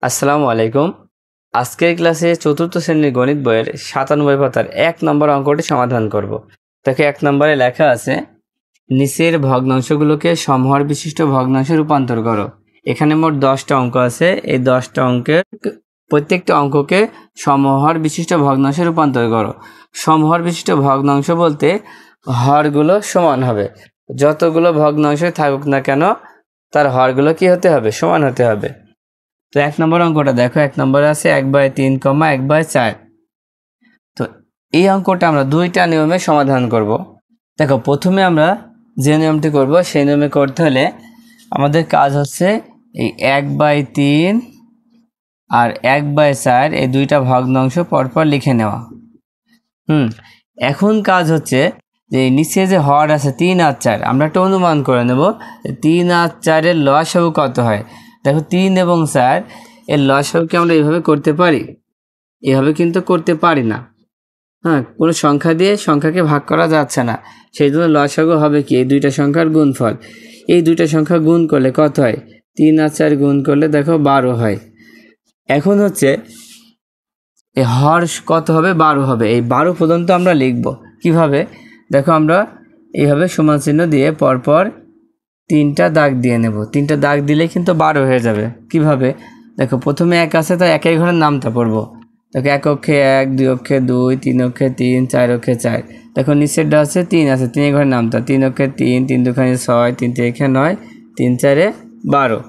আসসালামু আলাইকুম। আজকের ক্লাসে চতুর্থ শ্রেণীর গণিত বইয়ের ৯৭ পাতার ১ নম্বর অঙ্কটি সমাধান করব। দেখো ১ নম্বরে লেখা আছে, নিচের ভগ্নাংশগুলোকে সমহর বিশিষ্ট ভগ্নাংশে রূপান্তর করো। এখানে মোট ১০টা অঙ্ক আছে। এই ১০টা অঙ্কের প্রত্যেকটা অঙ্ককে সমহর বিশিষ্ট ভগ্নাংশে রূপান্তর করো। সমহর বিশিষ্ট ভগ্নাংশ বলতে হরগুলো সমান হবে। যতগুলো ভগ্নাংশ থাকুক না কেন তার হরগুলো কি হতে হবে? সমান হতে হবে। তো ১ নম্বর অঙ্কটা দেখো, ১ নম্বরে আছে ১/৩, ১/৪। তো এই অঙ্কটা আমরা দুইটা নিয়মে সমাধান করব। দেখো প্রথমে আমরা যে নিয়মটি করব সেই নিয়মে করতে হলে আমাদের কাজ হচ্ছে এই ১/৩ আর ১/৪ এই দুইটা ভগ্নাংশ পরপর লিখে নেওয়া। এখন কাজ হচ্ছে যে নিচে যে হর আছে ৩ আর ৪, আমরা একটা অনুমান করে নেব ৩ আর ৪-এর লসাগু কত হয়। দেখো ৩ এবং ৪ এর লসাগুকে আমরা এইভাবে করতে পারি, এভাবে কিন্তু করতে পারি না। কোনো সংখ্যা দিয়ে সংখ্যাকে ভাগ করা যাচ্ছে না, সেই জন্য লসাগু হবে কি? এই দুইটা সংখ্যার গুণফল। এই দুইটা সংখ্যা গুণ করলে কত হয়? ৩ আর ৪ গুণ করলে দেখো ১২ হয়। এখন হচ্ছে এই হর কত হবে? ১২ হবে। এই ১২ পর্যন্ত আমরা লিখব কিভাবে? দেখো আমরা এইভাবে সমান চিহ্ন দিয়ে পরপর ৩টা দাগ দিয়ে নেব। ৩টা দাগ দিলে কিন্তু ১২ হয়ে যাবে। কিভাবে? দেখো প্রথমে ১ আছে, তাই একের ঘরের নামটা পড়বো। দেখো ১ অক্ষে ১, ২ অক্ষে ২, ৩ অক্ষে ৩, ৪ অক্ষে ৪। দেখো নিচেরটা আছে ৩ আছে, ৩ ঘরের নামটা ৩ অক্ষে ৩, ৩ দুখানে ৬, ৩ তিরিখে ৯, ৩ ৪-এ ১২।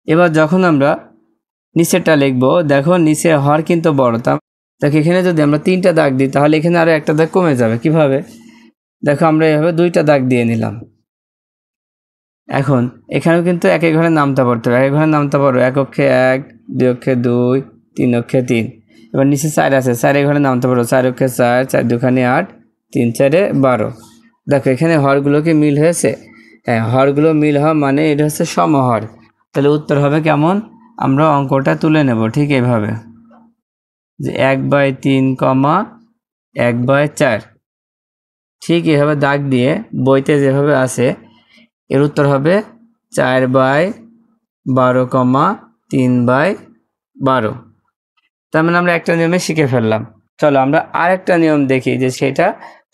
এবার যখন আমরা নিচেরটা লিখবো, দেখো নিচের হর কিন্তু বড়। দেখো এখানে যদি আমরা ৩টা দাগ দিই তাহলে এখানে আরও একটা দাগ কমে যাবে। কিভাবে? দেখো আমরা এভাবে ২টা দাগ দিয়ে নিলাম। এখন এখানেও কিন্তু একের ঘরের নামটা পড়তে হবে। একের ঘরের নামটা পড়ো ১ অক্ষে ১, ২ অক্ষে ২, ৩ অক্ষে ৩। এবার নিচে ৪ আছে, ৪-এর ঘরের নামটা পড়ো ৪ অক্ষে ৪, ৪ দুখানে ৮, ৩ ৪-এ ১২। দেখো এখানে হরগুলোকে মিল হয়েছে। হ্যাঁ, হরগুলো মিল হওয়া মানে এটা হচ্ছে সমহর। তাহলে উত্তর হবে কেমন? আমরা অঙ্কটা তুলে নেব ঠিক এইভাবে, যে ১/৩, ১/৪। ঠিক এভাবে দাগ দিয়ে বইতে যেভাবে আছে এর উত্তর হবে ৪/১২, ৩/১২। তার মানে আমরা একটা নিয়মে শিখে ফেললাম। চলো আমরা আরেকটা নিয়ম দেখি যে সেটা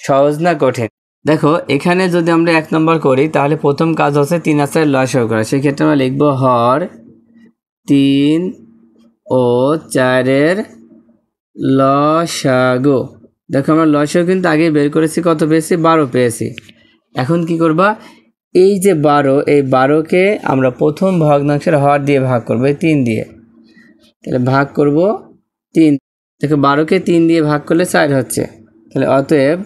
সহজ না কঠিন। দেখো এখানে যদি আমরা ১ নম্বর করি তাহলে প্রথম কাজ হচ্ছে ৩ আর ৪ লসাগু করা। সেক্ষেত্রে আমরা লিখব হর ৩ ও ৪-এর লসাগু। দেখো আমরা লসাগু কিন্তু আগে বের করেছি, কত পেয়েছি? ১২ পেয়েছি। এখন কি করবা? এই যে ১২, এই ১২কে আমরা প্রথম ভগ্নাংশের হর দিয়ে ভাগ করবো, এই ৩ দিয়ে। তাহলে ভাগ করব ৩। দেখো ১২কে ৩ দিয়ে ভাগ করলে ৪ হচ্ছে। তাহলে অতএব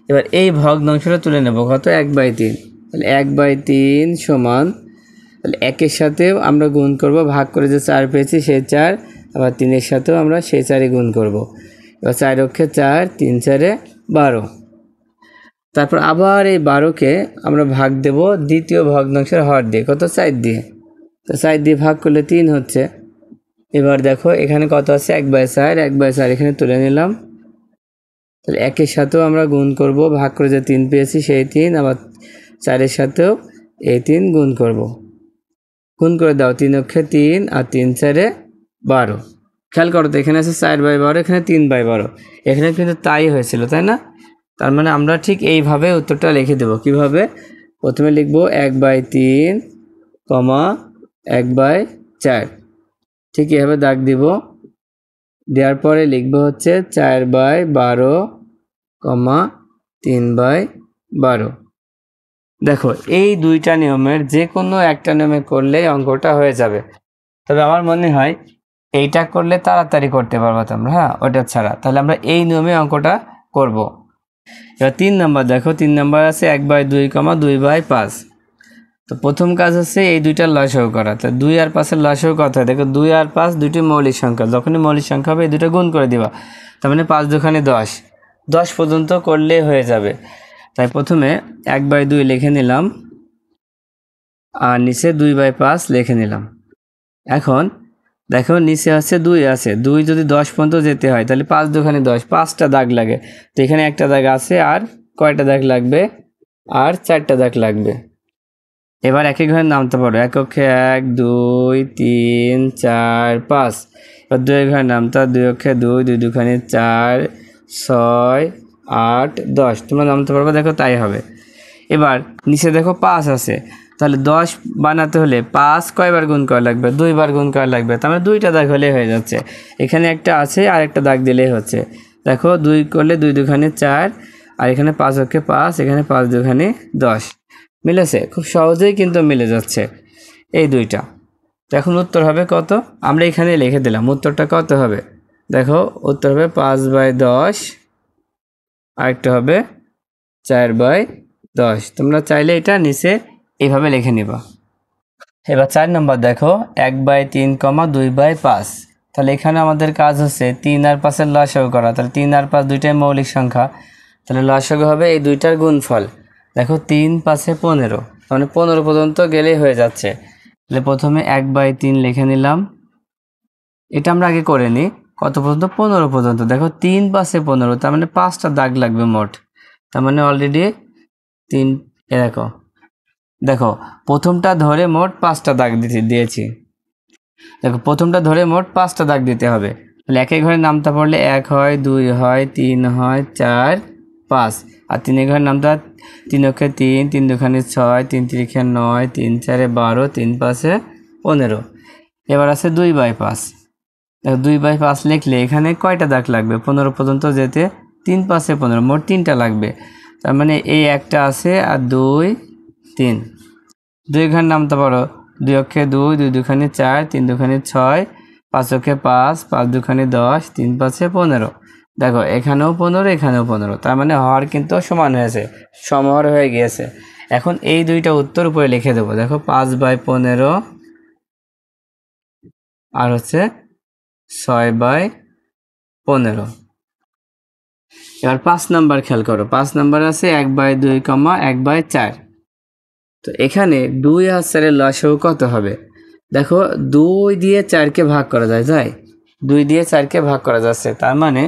এবার এই ভগ্নাংশটা তুলে নেব, কত? ১/৩। তাহলে ১/৩ সমান, তাহলে ১-এর সাথেও আমরা গুণ করব, ভাগ করে যে ৪ পেয়েছি সেই ৪, আবার ৩-এর সাথেও আমরা সেই ৪-ই গুণ করব। এবার ৪ অক্ষে ৪, ৩ ৪-এ ১২। তারপর আবার এই ১২কে আমরা ভাগ দেব দ্বিতীয় ভগ্নাংশের হর দিয়ে, কত? ৪ দিয়ে। তো ৪ দিয়ে ভাগ করলে ৩ হচ্ছে। এবার দেখো এখানে কত আছে? ১/৪, ১/৪ এখানে তুলে নিলাম। তাহলে ১-এর সাথেও আমরা গুণ করব, ভাগ করে যে ৩ পেয়েছি সেই ৩, আবার ৪-এর সাথেও এই ৩ গুণ করব। গুণ করে দাও, ৩ অক্ষে ৩ আর ৩ ৪-এ ১২। খেয়াল করো তো, এখানে আছে ৪/১২, এখানে ৩/১২। এখানে কিন্তু তাই হয়েছিল, তাই না? তার মানে আমরা ঠিক এইভাবে উত্তরটা লিখে দেব। কিভাবে? প্রথমে লিখব ১/৩, ১/৪। ঠিক এভাবে দাগ দিব। দেওয়ার পরে লিখব হচ্ছে ৪/১২, ৩/১২। দেখো এই দুইটা নিয়মের যে কোনো একটা নিয়মে করলেই অঙ্কটা হয়ে যাবে। তবে আমার মনে হয় এইটা করলে তাড়াতাড়ি করতে পারবো তোমরা, ওটা ছাড়া। তাহলে আমরা এই নিয়মে অঙ্কটা করব। এবার ৩ নম্বর দেখো, ৩ নম্বর আছে ১/২, ২/৫। তো প্রথম কাজ হচ্ছে এই দুইটার লসাগু করা। তো ২ আর ৫-এর লসাগু কত হয়? দেখো ২ আর ৫ দুইটি মৌলিক সংখ্যা, যখনই মৌলিক সংখ্যা হবে এই দুটো গুণ করে দিবা। তার মানে ৫ দুখানে ১০, ১০ পর্যন্ত করলে হয়ে যাবে। তাই প্রথমে ১/২ লিখে নিলাম আর নিচে ২/৫ লিখে নিলাম। এখন দেখো নিচে আছে ২ আছে, ২ যদি ১০ পর্যন্ত যেতে হয় তাহলে ৫ দুখানে ১০, ৫টা দাগ লাগে। তো এখানে একটা দাগ আছে, আর কয়টা দাগ লাগবে? আর ৪টা দাগ লাগবে। এবার এক এক ঘরে নামতে পারো, এক অক্ষে 1 2 3 4 5। এবার দুই ঘরে নামতা, দুই অক্ষে 2 2 দুখানে 4 6 8 10। তোমরা নামতে পারবে, দেখো তাই হবে। এবার নিচে দেখো 5 আছে, তাহলে 10 বানাতে হলে 5 কয়বার গুণ করা লাগবে? 2 বার গুণ করা লাগবে। তার মানে 2টা দাগ হলেই হয়ে যাচ্ছে। এখানে একটা আছে আর একটা দাগ দিলেই হচ্ছে। দেখো 2 করলে 2 দুখানে 4, আর এখানে 5 অক্ষে 5, এখানে 5 দুখানে 10। মিলেছে? খুব সহজেই কিন্তু মিলে যাচ্ছে এই দুইটা। তো এখন উত্তর হবে কত? আমরা এখানে লিখে দিলাম উত্তরটা কত হবে। দেখো উত্তর হবে 5/10, আরেকটা হবে 4/10। তোমরা চাইলে এটা নিচে এইভাবে লিখে নিবা। এবার 4 নম্বর দেখো 1/3, 2/5। তাহলে এখানে আমাদের কাজ হচ্ছে 3 আর 5-এর লসাগু করা। তাহলে 3 আর 5 দুইটাই মৌলিক সংখ্যা, তাহলে লসাগু হবে এই দুইটার গুণফল। দেখো 3 5-এ 15, মানে 15 পর্যন্ত গেলেই হয়ে যাচ্ছে। তাহলে প্রথমে 1/3 লিখে নিলাম। এটা আমরা আগে করে নিই কত পর্যন্ত? 15 পর্যন্ত। দেখো 3 5-এ 15, তার মানে 5টা দাগ লাগবে মোট। তার মানে অলরেডি 3, দেখো দেখো প্রথমটা ধরে মোট 5টা দাগ দিয়েছি। দেখো প্রথমটা ধরে মোট 5টা দাগ দিতে হবে। তাহলে একের ঘরে নামতা পড়লে 1 হয়, 2 হয়, 3 হয়, 4 5। আর 3-এর ঘরে নামতা 3 অক্ষে 3, 3 দুখানে 6, 3 তিরিখে 9, 3 4-এ 12, 3 5-এ 15। এবার আছে 2/5। দেখো 2/5 লিখলে এখানে কয়টা দাগ লাগবে? 15 পর্যন্ত যেতে 3 5-এ 15, মোট 3টা লাগবে। তার মানে এই একটা আছে আর 2 3। 2 ঘর নামতে পারো, 2 অক্ষে 2, 2 দুখানে 4, 3 দুখানে 6, 5 অক্ষে 5, 5 দুখানে 10, 3 5-এ 15। দেখো এখানেও 15, এখানেও 15, তার মানে হর কিন্তু সমান হয়েছে, সমহর হয়ে গিয়েছে। এখন এই দুইটা উত্তর উপরে লিখে দেবো। দেখো 5/15 আর হচ্ছে 6/15। এবার 5 নাম্বার খেয়াল করো। 5 নাম্বার আছে 1/2, 1/4। তো এখানে 2 আর 4-এর লসাগু কত হবে? দেখো 2 দিয়ে 4-কে ভাগ করা যায়, তাই 2 দিয়ে 4-কে ভাগ করা যাচ্ছে। তার মানে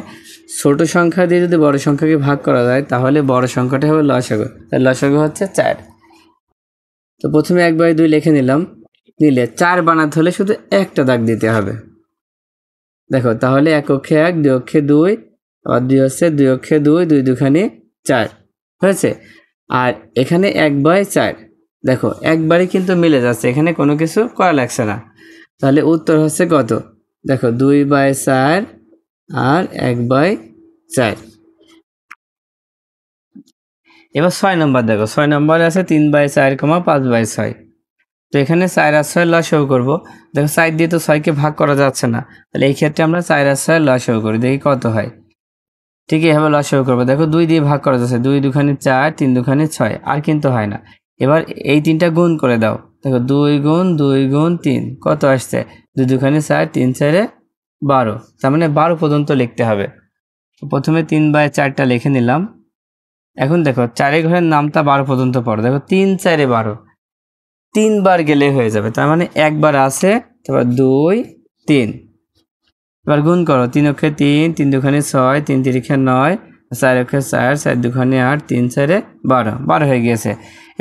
ছোট সংখ্যা দিয়ে যদি বড় সংখ্যাকে ভাগ করা যায়, তাহলে বড় সংখ্যাটা হবে লসাগু। তার লসাগু হচ্ছে 4। তো প্রথমে 1/2 লিখে নিলাম। নিলে 4 বানাতে হলে শুধু একটা দাগ দিতে হবে। দেখো তাহলে 1 অক্ষে 1, 2 অক্ষে 2, আর 2 হচ্ছে 2 অক্ষে 2, 2 দুখানে 4 হয়েছে। আর এখানে 1/4, দেখো একবারই কিন্তু মিলে যাচ্ছে, এখানে কোনো কিছু করা লাগছে না। তাহলে উত্তর হচ্ছে কত? দেখো 2/4 আর 1/4। এবার 6 নম্বর দেখো। 6 নম্বরে আছে 3/4, 5/6। তো এখানে 4 আর 6 লসাগু করবো। দেখো 4 দিয়ে তো 6-কে ভাগ করা যাচ্ছে না, তাহলে এই ক্ষেত্রে আমরা 4 আর 6 লসাগু করি, দেখি কত হয়। ঠিক এইভাবে লসাগু করবো। দেখো 2 দিয়ে ভাগ করা যাচ্ছে, 2 দুখানে 4, 3 দুখানে 6, আর কিন্তু হয় না। এবার এই 3টা গুণ করে দাও। দেখো 2 গুণ 2 গুণ 3 কত আসছে? 2 দুখানে 4, 3 4-এ 12, তার মানে 12 পর্যন্ত লিখতে হবে। প্রথমে 3/4টা লিখে নিলাম। এখন দেখো 4-এর ঘরের নামটা 12 পর্যন্ত পড়ো। দেখো 3 4-এ 12, 3 বার গেলে হয়ে যাবে। তার মানে একবার আছে, তারপর 2 3। এবার গুণ করো, 3 অক্ষে 3, 3 দুখানে 6, 3 তিরিখে 9, 4 অক্ষে 4, 4 দুখানে 8, 3 4-এ 12, 12 হয়ে গিয়েছে।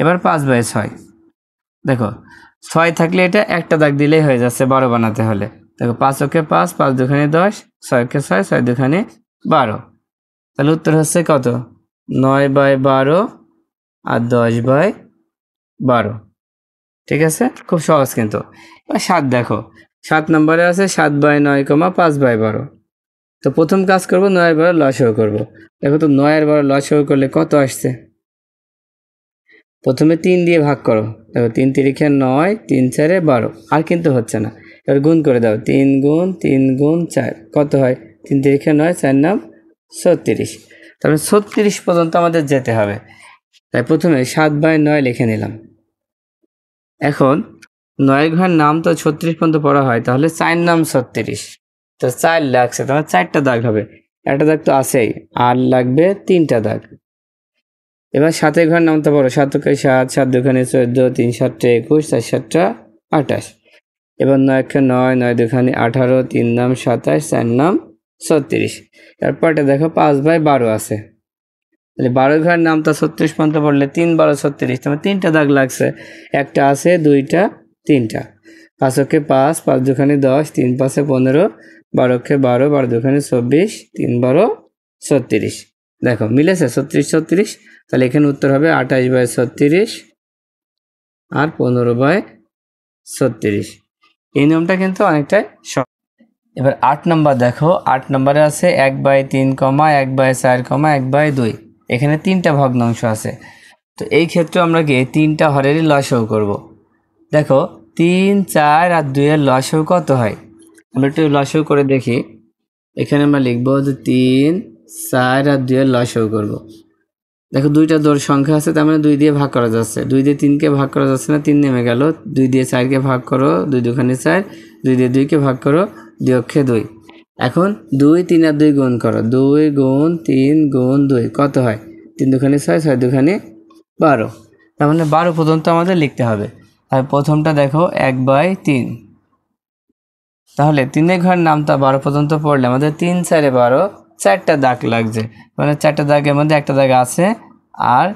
এবার 5/6। দেখো 6 থাকলে এটা একটা দাগ দিলেই হয়ে যাচ্ছে 12 বানাতে হলে। দেখো 5 অক্ষে 5, 5 দুখানে 10, 6 অক্ষে 6, 6 দুখানে 12। তাহলে উত্তর হচ্ছে কত? 9/12 আর 10/12। ঠিক আছে, খুব সহজ কিন্তু। এবার 7 দেখো। 7 নম্বরে আছে 7/9, 5/12। তো প্রথম কাজ করব 9-এর লসাগু করব। দেখো তো 9-এর লসাগু করলে কত আসছে? প্রথমে 3 দিয়ে ভাগ করো। দেখো 3 তিরিখে 9, 3 4-এ 12, আর কিন্তু হচ্ছে না। এবার গুণ করে দাও, 3 গুণ 3 গুণ 4 কত হয়? 3 তিরিখে 9, 4 নাম 36। তারপরে 36 পর্যন্ত আমাদের যেতে হবে। তাই প্রথমে 7/9 লিখে নিলাম। এখন 9 ঘর নাম তো 36 পর্যন্ত পড়া হয়, তাহলে 4 নাম 36। তো 4 লাগছে, তাহলে 4টা দাগ হবে। একটা দাগ তো আছেই, আর লাগবে 3টা দাগ। এবার 7-এর ঘর নামতে পারো। 7 অক্ষে 7, 7 দুখানে 14, 3 7-এ 21, 4 7-টা 28। এবার 9 অক্ষে 9, 9 দুখানে 18, 3 নাম 27, 4 নাম 36। তারপরটা দেখো 5/12 আছে। তাহলে 12 ঘরের নামতা 36 পর্যন্ত পড়লে 3 12 36, তাহলে 3টা দাগ লাগছে, একটা আছে, 2টা, 3টা। 5 অক্ষে 5, 5 দুখানি 10, 3 5 15, 12 অক্ষে 12, 12 দুখানি 24, 3 12 36। দেখো মিলেছে 36 36, তাহলে এখানে উত্তর হবে 28/36 আর 15/36। এই নিয়মটা কিন্তু অনেকটাই সহজ। এবার 8 নম্বর দেখো, 8 নম্বরে আছে 1/3, 1/4, 1/2। এখানে 3টা ভগ্নাংশ আছে। তো এই ক্ষেত্রে আমরা কি 3টা হরেরই লসাগু করব। দেখো 3 4 আর 2 এর লসাগু কত হয়, আমরা একটু লসাগু করে দেখি। এখানে আমরা লিখবো যে 3 4 আর 2 এর লসাগু করব। দেখো 2টা জোড় সংখ্যা আছে, তার মানে 2 দিয়ে ভাগ করা যাচ্ছে। 2 দিয়ে 3কে ভাগ করা যাচ্ছে না, 3 নেমে গেল। 2 দিয়ে 4কে ভাগ করো, 2 দুখানি 4, 2 দিয়ে 2কে ভাগ করো, 2 অক্ষে 2। এখন 2 3 আর 2 গুণ করো, 2 গুণ 3 গুণ 2 কত হয়, 3 দুখানি 6, 6 দুখানি 12। তার মানে 12 পর্যন্ত আমাদের লিখতে হবে। আর প্রথমটা দেখো 1/3, তাহলে 3 ঘরের নামটা 12 পর্যন্ত পড়লে আমাদের 3 4 12, 4টা দাগ লাগছে। মানে 4টা দাগের মধ্যে একটা দাগ আছে আর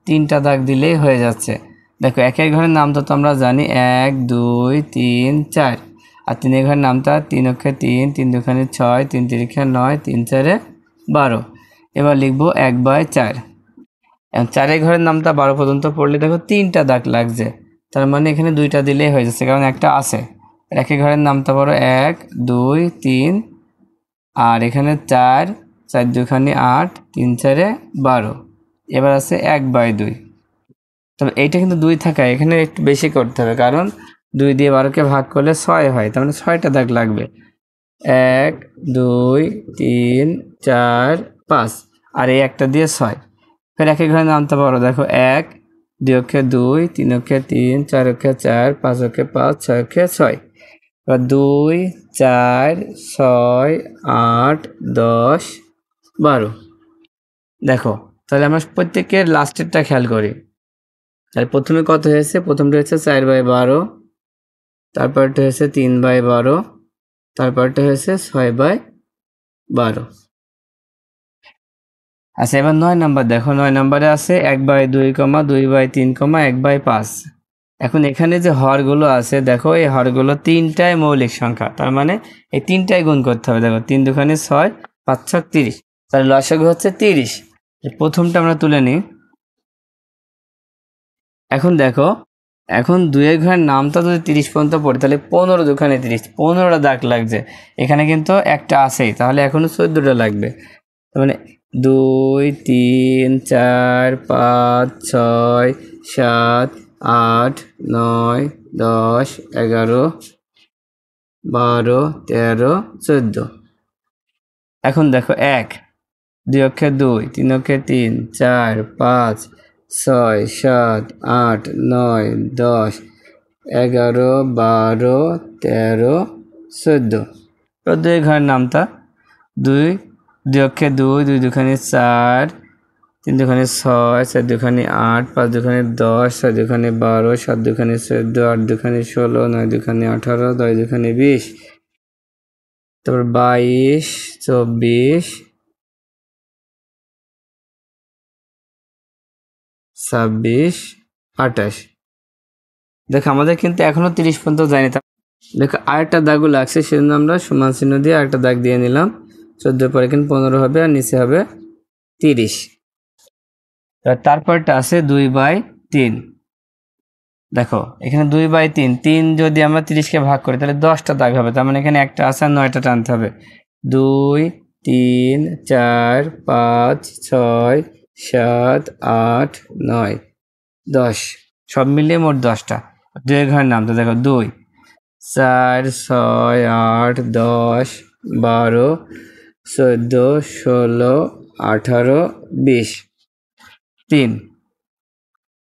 3টা দাগ দিলেই হয়ে যাচ্ছে। দেখো 1 ঘরের নামটা তো আমরা জানি 1 2 3 4, আর 3 ঘরের নামটা 3 অক্ষে 3, 3 দুখানি 6, 3 তিরিখে 9, 3 4 12। এবার লিখবো 1/4। এবং 4 ঘরের নামটা 12 পর্যন্ত পড়লে দেখো 3টা দাগ লাগছে, তার মানে এখানে 2টা দিলেই হয়ে যাচ্ছে, কারণ একটা আছে। 1 ঘরের নামটা বড় 1 2 3, আর এখানে 4, 4 দুখানি 8, 3 4 12। এবার আছে 1/2। তবে এইটা কিন্তু 2 থাকায় এখানে একটু বেশি করতে হবে, কারণ 2 দিয়ে 12কে ভাগ করলে 6 হয়, তার মানে 6টা দাগ লাগবে। 1 2 3 4 5, আর এই একটা দিয়ে 6। ফের 1 ঘরের নামটা বড়, দেখো 1 2 অক্ষে 2, 3 অক্ষে 3, 4 অক্ষে 4, 5 অক্ষে 5, 6 অক্ষে 6। এবার 2 4 6 8 10 12। দেখো তাহলে আমরা প্রত্যেকের লাস্টেরটা খেয়াল করি। তাহলে প্রথমে কত হয়েছে, প্রথমটা হচ্ছে 4/12, তারপরটা হয়েছে 3/12, তারপরটা হয়েছে 6/12। আচ্ছা এবার 9 নাম্বার দেখো, 9 নাম্বারে আছে 1/2, 2/3, 1/5। এখন এখানে যে হরগুলো আছে দেখো, এই হরগুলো 3টাই মৌলিক সংখ্যা, তার মানে এই 3টাই গুণ করতে হবে। দেখো 3 দুখানি 6, 5 6 30, তাহলে লসাগু হচ্ছে 30। প্রথমটা আমরা তুলে নিই। এখন দেখো, এখন 2 ঘরের নামটা যদি 30 পর্যন্ত পড়ে, তাহলে 15 দুখানি 30, 15টা দাগ লাগছে। এখানে কিন্তু একটা আছেই, তাহলে এখনো 14টা লাগবে। তার মানে 2 3 4 5 6 7 8 9 10 11 12 13 14। এখন দেখো 1 2 অক্ষে 2, 3 অক্ষে 3, 4 5 6 7 8 9 10 11 12 13 14। 14 ঘরের নামটা 2 2 অক্ষে 2, 2 দুখানি 4, 3 দুখানি 6, 4 দুখানি 8, 5 দুখানি 10, 6 দুখানি 12, 7 দুখানি 14, 8 দুখানি 16, 9 দুখানি 18, 10 দুখানি 20, তারপর 22 24 26 28। দেখো আমাদের কিন্তু এখনো 30 পর্যন্ত যায়নি। দেখো আরেকটা দাগও লাগছে, সেজন্য আমরা সমান চিহ্ন দিয়ে আরেকটা দাগ দিয়ে নিলাম। 14 পরে এখানে 15 হবে আর নিচে হবে 30। তারপরটা আছে 2/3। দেখো এখানে 2/3, 3 যদি আমরা 30কে ভাগ করি তাহলে 10টা দাগ হবে, তার মানে এখানে একটা আছে আর 9টা টানতে হবে। 2 3 4 5 6 7 8 9 10, সব মিলিয়ে মোট 10টা। 2 ঘরের নাম তো দেখো 2 4 6 8 10 12 14 16 18 20। 3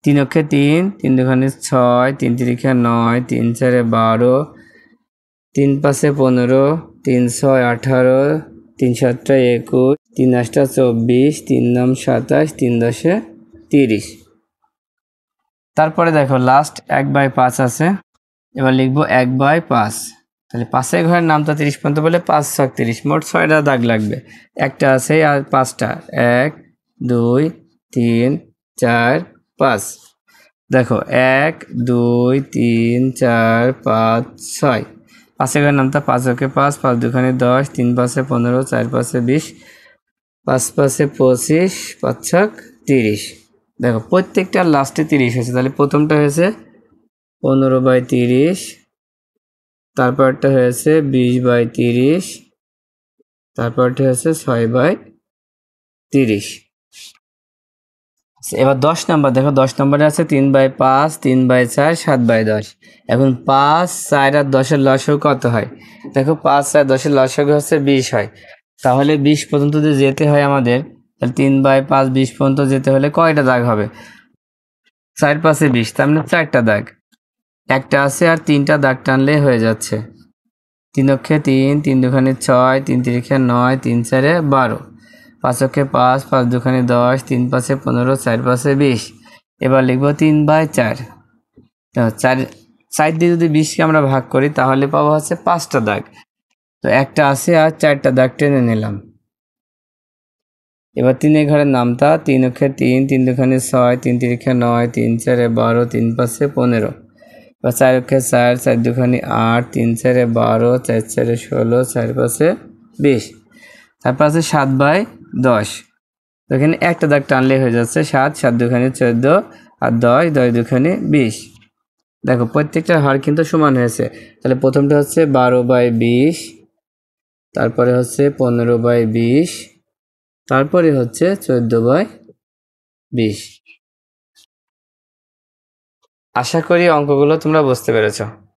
3 অক্ষে 3, 3 দুখানি 6, 3 তিরিখে 9, 3 4 12, 3 5 15, 3 6 18, 3 7 21, 3 8 24, 3 9 27, 3 10 30। তারপরে দেখো লাস্ট 1/5 আছে। এবার লিখবো 1/5। তাহলে 5 ঘরের নামটা 30 পর্যন্ত বলে 5 6 30, মোট 6টা দাগ লাগবে। একটা আছে আর 5টা, 1 2 3 4 5। দেখো 1 2 3 4 5 6। পাঁচে ঘরের নামতা 5 ওকে 5, 5 দুখানে 10, 3 পাশে 15, 4 পাশে 20, 5 পাশে 25, 5 ছক 30। দেখো প্রত্যেকটার লাস্টে 30 হয়েছে, তাহলে প্রথমটা হয়েছে 15/30, তারপরটা হয়েছে 20/30, তারপরটা হয়েছে 6/30। এবার 10 নাম্বার দেখো, 10 নম্বরে আছে 3/5, 3/4, 7/10। এখন 5, 4 আর 10-এর লসাগু কত হয়? দেখো 5, 4, 10-এর লসাগু হচ্ছে 20 হয়। তাহলে 20 পর্যন্ত যদি যেতে হয় আমাদের, তাহলে 3/5 20 পর্যন্ত যেতে হলে কয়টা দাগ হবে? 4 পাশে 20, তার মানে 4টা দাগ। একটা আছে আর 3টা দাগ টানলে হয়ে যাচ্ছে। 3 অক্ষে 3, 3 দুখানে 6, 3 তিরিখে 9, 3 4-এ 12, 5 অক্ষে 5, 5 দুখানে 10, 3 পাশে 15, 4 পাশে 20। এবার লিখবো 3/4। 4 দিয়ে যদি 20কে আমরা ভাগ করি তাহলে পাবো হচ্ছে 5টা দাগ। তো একটা আছে আর 4টা দাগ টেনে নিলাম। এবার 3 ঘরের নামতা 3 অক্ষে 3, 3 দুখানে 6, 3 তিরিখে 9, 3 4-এ 12, 3 পাশে 15। বা 4 অক্ষে 4, 4 দুখানে 8, 3 4-এ 12, 4 4-এ 16, 4 পাশে 20। তারপর আছে 7/10। তো এখানে একটা দাগ টানলে হয়ে যাচ্ছে 7, 7 দুখানে 14, আর 10, 10 দুখানে 20। দেখো প্রত্যেকটা হার কিন্তু সমান হয়েছে। তাহলে প্রথমটা হচ্ছে 12/20, তারপরে হচ্ছে 15/20, তারপরে হচ্ছে 14/20। আশা করি অঙ্কগুলো তোমরা বুঝতে পেরেছো।